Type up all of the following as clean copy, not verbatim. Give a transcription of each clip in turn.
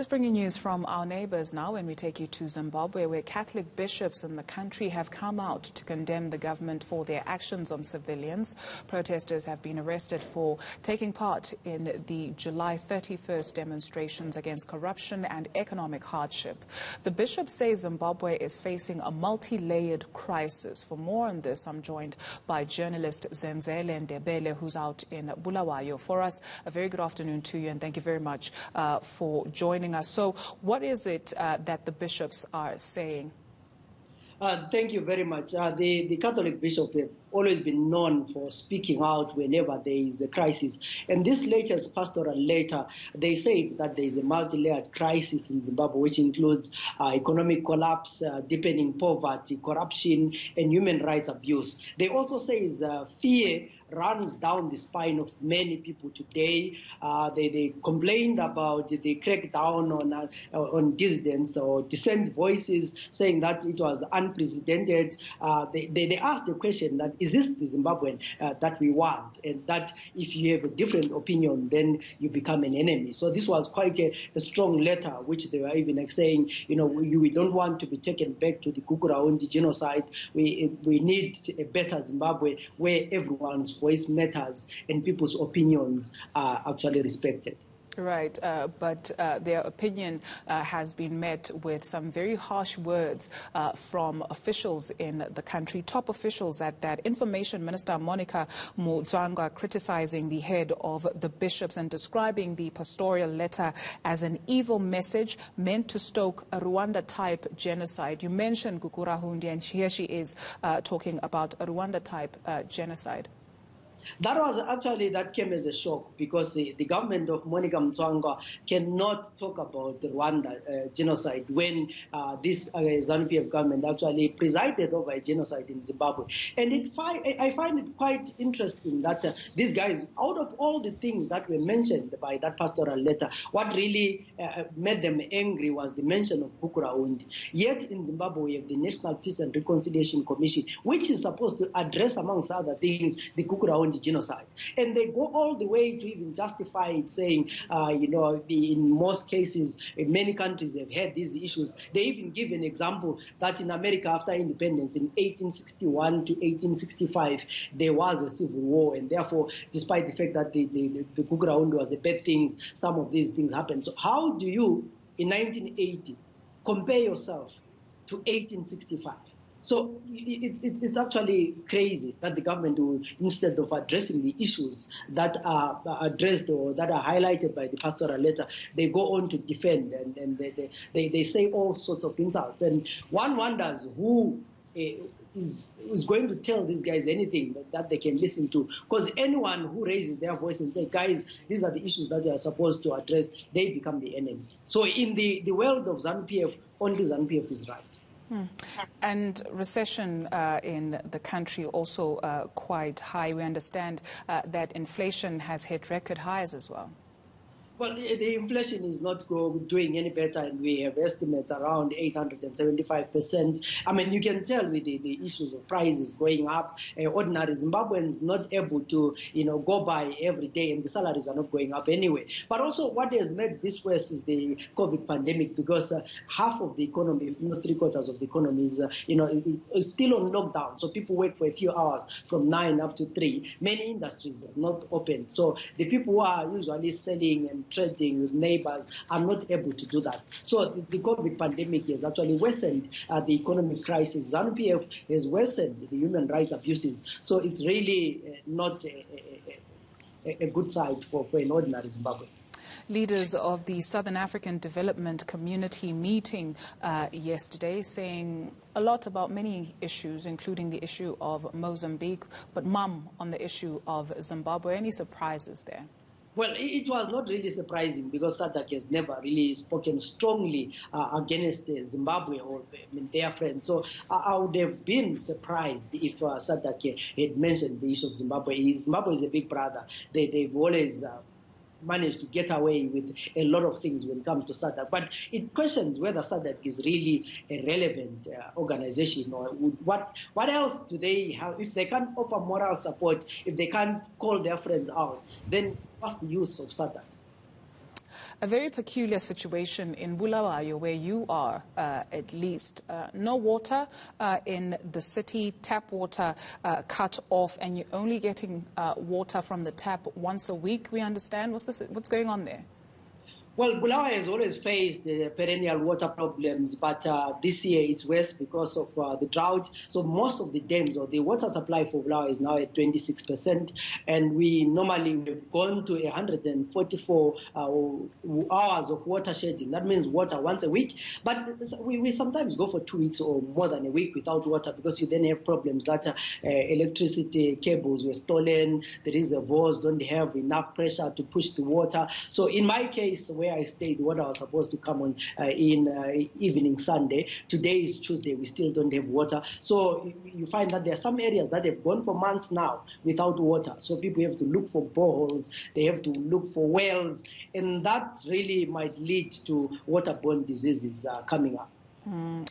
Just bringing news from our neighbours now when we take you to Zimbabwe, where Catholic bishops in the country have come out to condemn the government for their actions on civilians. Protesters have been arrested for taking part in the July 31st demonstrations against corruption and economic hardship. The bishop says Zimbabwe is facing a multi-layered crisis. For more on this, I'm joined by journalist Zenzele Ndebele, who's out in Bulawayo. For us, a very good afternoon to you, and thank you very much for joining us. So what is it that the bishops are saying? Thank you very much. The Catholic bishops have always been known for speaking out whenever there is a crisis. And this latest pastoral letter, they say that there is a multi-layered crisis in Zimbabwe, which includes economic collapse, deepening poverty, corruption, and human rights abuse. They also say fear runs down the spine of many people today. They complained about the crackdown on dissidents or dissent voices, saying that it was unprecedented. They asked the question that, is this the Zimbabwean that we want? And that if you have a different opinion, then you become an enemy. So this was quite a strong letter, which they were even saying, we don't want to be taken back to the Guguraundi genocide. We need a better Zimbabwe where everyone's voice matters and people's opinions are actually respected. Right, but their opinion has been met with some very harsh words from officials in the country, top officials at that. Information Minister Monica Mutsvangwa criticizing the head of the bishops and describing the pastoral letter as an evil message meant to stoke a Rwanda-type genocide. You mentioned Gukurahundi, and here she is talking about a Rwanda-type genocide. That came as a shock, because the government of Monica Mutsvangwa cannot talk about the Rwanda genocide when this ZANU-PF government actually presided over a genocide in Zimbabwe. And I find it quite interesting that these guys, out of all the things that were mentioned by that pastoral letter, what really made them angry was the mention of Gukurahundi. Yet in Zimbabwe we have the National Peace and Reconciliation Commission, which is supposed to address, amongst other things, the Gukurahundi genocide. And they go all the way to even justify it, saying, in most cases, in many countries have had these issues. They even give an example that in America after independence in 1861 to 1865, there was a civil war, and therefore, despite the fact that the Gukurahundi was a bad thing, some of these things happened. So how do you, in 1980, compare yourself to 1865? So it's actually crazy that the government will, instead of addressing the issues that are addressed or that are highlighted by the pastoral letter, they go on to defend and they say all sorts of insults. And one wonders who is going to tell these guys anything that they can listen to. Because anyone who raises their voice and say, guys, these are the issues that we are supposed to address, they become the enemy. So in the world of ZANU-PF, only ZANU-PF is right. And recession in the country also quite high. We understand that inflation has hit record highs as well. Well, the inflation is not doing any better, and we have estimates around 875%. I mean, you can tell with the issues of prices going up, ordinary Zimbabweans not able to, go by every day, and the salaries are not going up anyway. But also what has made this worse is the COVID pandemic, because half of the economy, if not three-quarters of the economy is, is still on lockdown. So people work for a few hours from 9 up to 3. Many industries are not open. So the people who are usually selling and trading with neighbors are not able to do that. So the COVID pandemic has actually worsened the economic crisis. ZANU-PF has worsened the human rights abuses. So it's really not a good side for an ordinary Zimbabwe. Leaders of the Southern African Development Community meeting yesterday, saying a lot about many issues, including the issue of Mozambique, but mum on the issue of Zimbabwe. Any surprises there? Well, it was not really surprising, because SADC has never really spoken strongly against Zimbabwe or their friends. So I would have been surprised if SADC had mentioned the issue of Zimbabwe. Zimbabwe is a big brother. They've always managed to get away with a lot of things when it comes to SADC. But it questions whether SADC is really a relevant organization, or what else do they have? If they can't offer moral support, if they can't call their friends out, then what's the use of SADC? A very peculiar situation in Bulawayo, where you are, at least. No water in the city, tap water cut off, and you're only getting water from the tap once a week, we understand. What's going on there? Well, Bulawayo has always faced perennial water problems, but this year it's worse because of the drought. So most of the dams, or the water supply for Bulawayo, is now at 26%, and we normally have gone to 144 hours of water shedding. That means water once a week, but we sometimes go for 2 weeks or more than a week without water, because you then have problems that electricity cables were stolen, the reservoirs don't have enough pressure to push the water. So in my case, where I stayed, water was supposed to come on in evening Sunday. Today is Tuesday, we still don't have water. So you find that there are some areas that have gone for months now without water. So people have to look for boreholes, they have to look for wells, and that really might lead to waterborne diseases coming up.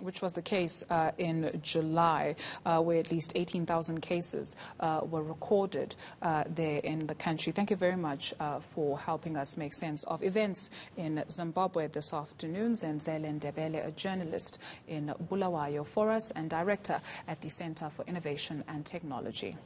Which was the case in July, where at least 18,000 cases were recorded there in the country. Thank you very much for helping us make sense of events in Zimbabwe this afternoon. Zenzele Ndebele, a journalist in Bulawayo for us and director at the Center for Innovation and Technology.